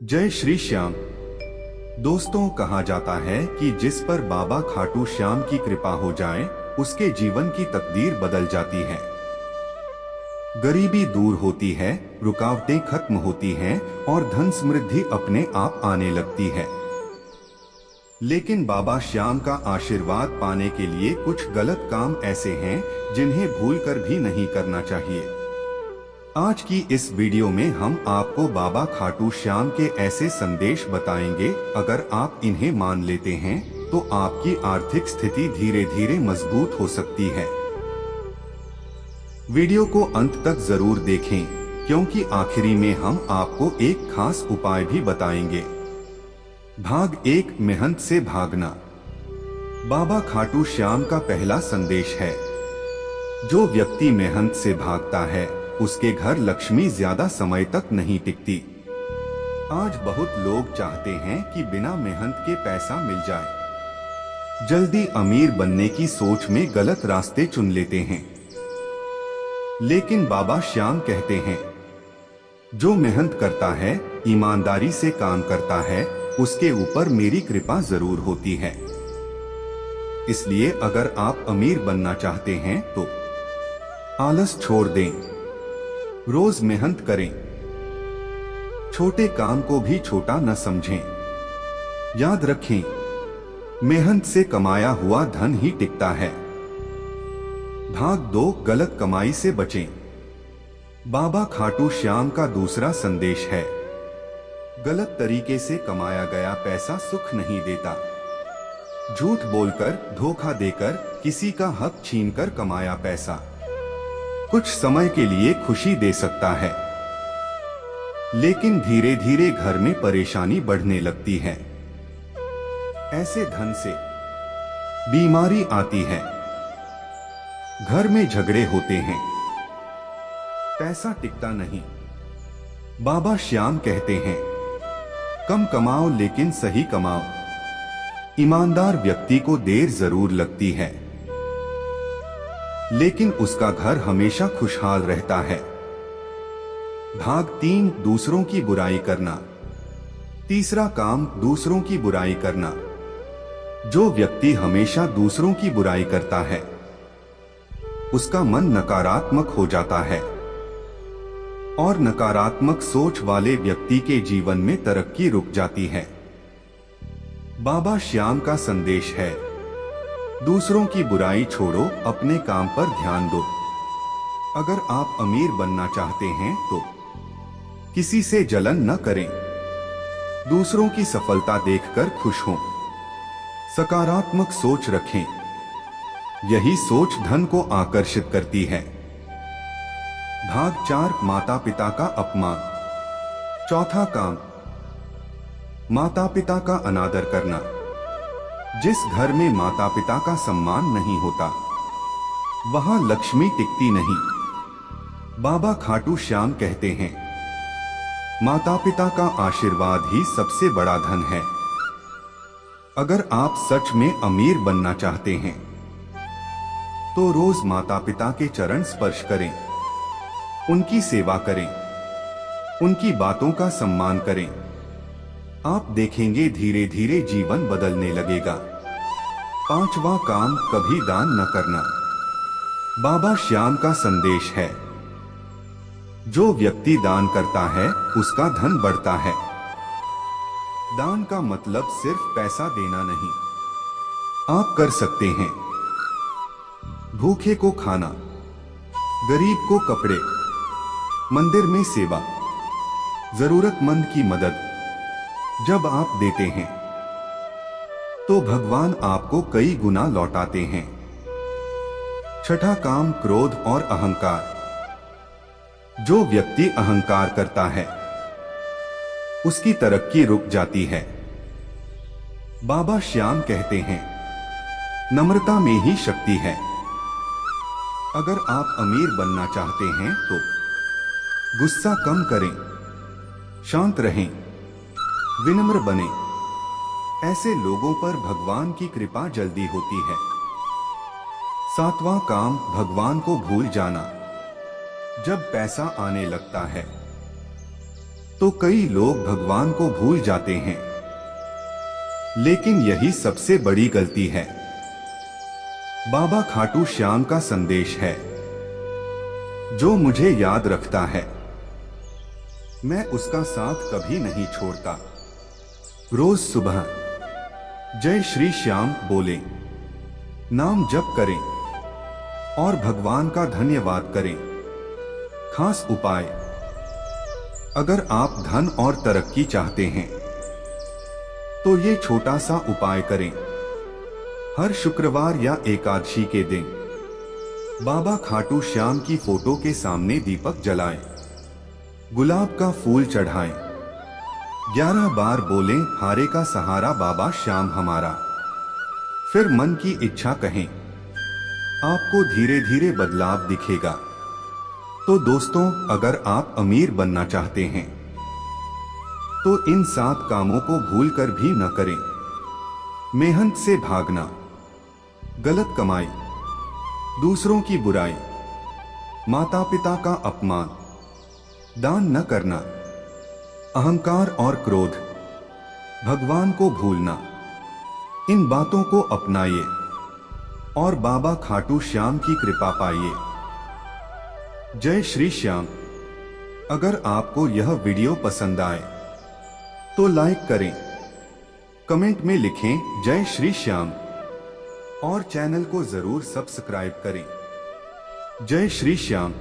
जय श्री श्याम। दोस्तों, कहा जाता है कि जिस पर बाबा खाटू श्याम की कृपा हो जाए उसके जीवन की तकदीर बदल जाती है। गरीबी दूर होती है, रुकावटें खत्म होती हैं और धन समृद्धि अपने आप आने लगती है। लेकिन बाबा श्याम का आशीर्वाद पाने के लिए कुछ गलत काम ऐसे हैं जिन्हें भूलकर भी नहीं करना चाहिए। आज की इस वीडियो में हम आपको बाबा खाटू श्याम के ऐसे संदेश बताएंगे, अगर आप इन्हें मान लेते हैं तो आपकी आर्थिक स्थिति धीरे धीरे मजबूत हो सकती है। वीडियो को अंत तक जरूर देखें, क्योंकि आखिरी में हम आपको एक खास उपाय भी बताएंगे। भाग 1, मेहनत से भागना। बाबा खाटू श्याम का पहला संदेश है, जो व्यक्ति मेहनत से भागता है उसके घर लक्ष्मी ज्यादा समय तक नहीं टिकती। आज बहुत लोग चाहते हैं कि बिना मेहनत के पैसा मिल जाए। जल्दी अमीर बनने की सोच में गलत रास्ते चुन लेते हैं। लेकिन बाबा श्याम कहते हैं, जो मेहनत करता है, ईमानदारी से काम करता है, उसके ऊपर मेरी कृपा जरूर होती है। इसलिए अगर आप अमीर बनना चाहते हैं तो आलस छोड़ दें, रोज मेहनत करें, छोटे काम को भी छोटा न समझें। याद रखें, मेहनत से कमाया हुआ धन ही टिकता है। भाग 2, गलत कमाई से बचें। बाबा खाटू श्याम का दूसरा संदेश है, गलत तरीके से कमाया गया पैसा सुख नहीं देता। झूठ बोलकर, धोखा देकर, किसी का हक छीनकर कमाया पैसा कुछ समय के लिए खुशी दे सकता है, लेकिन धीरे धीरे घर में परेशानी बढ़ने लगती है। ऐसे धन से बीमारी आती है, घर में झगड़े होते हैं, पैसा टिकता नहीं। बाबा श्याम कहते हैं, कम कमाओ लेकिन सही कमाओ। ईमानदार व्यक्ति को देर जरूर लगती है, लेकिन उसका घर हमेशा खुशहाल रहता है। भाग 3, दूसरों की बुराई करना। तीसरा काम, दूसरों की बुराई करना। जो व्यक्ति हमेशा दूसरों की बुराई करता है उसका मन नकारात्मक हो जाता है, और नकारात्मक सोच वाले व्यक्ति के जीवन में तरक्की रुक जाती है। बाबा श्याम का संदेश है, दूसरों की बुराई छोड़ो, अपने काम पर ध्यान दो। अगर आप अमीर बनना चाहते हैं तो किसी से जलन न करें, दूसरों की सफलता देखकर खुश हों, सकारात्मक सोच रखें। यही सोच धन को आकर्षित करती है। भाग 4, माता पिता का अपमान। चौथा काम, माता पिता का अनादर करना। जिस घर में माता पिता का सम्मान नहीं होता वहां लक्ष्मी टिकती नहीं। बाबा खाटू श्याम कहते हैं, माता पिता का आशीर्वाद ही सबसे बड़ा धन है। अगर आप सच में अमीर बनना चाहते हैं तो रोज माता पिता के चरण स्पर्श करें, उनकी सेवा करें, उनकी बातों का सम्मान करें। आप देखेंगे धीरे धीरे जीवन बदलने लगेगा। पांचवा काम, कभी दान न करना। बाबा श्याम का संदेश है, जो व्यक्ति दान करता है उसका धन बढ़ता है। दान का मतलब सिर्फ पैसा देना नहीं। आप कर सकते हैं भूखे को खाना, गरीब को कपड़े, मंदिर में सेवा, जरूरतमंद की मदद। जब आप देते हैं तो भगवान आपको कई गुना लौटाते हैं। छठा काम, क्रोध और अहंकार। जो व्यक्ति अहंकार करता है उसकी तरक्की रुक जाती है। बाबा श्याम कहते हैं, नम्रता में ही शक्ति है। अगर आप अमीर बनना चाहते हैं तो गुस्सा कम करें, शांत रहें, विनम्र बने। ऐसे लोगों पर भगवान की कृपा जल्दी होती है। सातवां काम, भगवान को भूल जाना। जब पैसा आने लगता है तो कई लोग भगवान को भूल जाते हैं, लेकिन यही सबसे बड़ी गलती है। बाबा खाटू श्याम का संदेश है, जो मुझे याद रखता है मैं उसका साथ कभी नहीं छोड़ता। रोज सुबह जय श्री श्याम बोलें, नाम जप करें और भगवान का धन्यवाद करें। खास उपाय, अगर आप धन और तरक्की चाहते हैं तो ये छोटा सा उपाय करें। हर शुक्रवार या एकादशी के दिन बाबा खाटू श्याम की फोटो के सामने दीपक जलाएं, गुलाब का फूल चढ़ाएं, 11 बार बोलें, हारे का सहारा बाबा श्याम हमारा। फिर मन की इच्छा कहें, आपको धीरे धीरे बदलाव दिखेगा। तो दोस्तों, अगर आप अमीर बनना चाहते हैं तो इन 7 कामों को भूलकर भी न करें। मेहनत से भागना, गलत कमाई, दूसरों की बुराई, माता पिता का अपमान, दान न करना, अहंकार और क्रोध, भगवान को भूलना। इन बातों को अपनाइए और बाबा खाटू श्याम की कृपा पाइए। जय श्री श्याम। अगर आपको यह वीडियो पसंद आए तो लाइक करें, कमेंट में लिखें जय श्री श्याम और चैनल को जरूर सब्सक्राइब करें। जय श्री श्याम।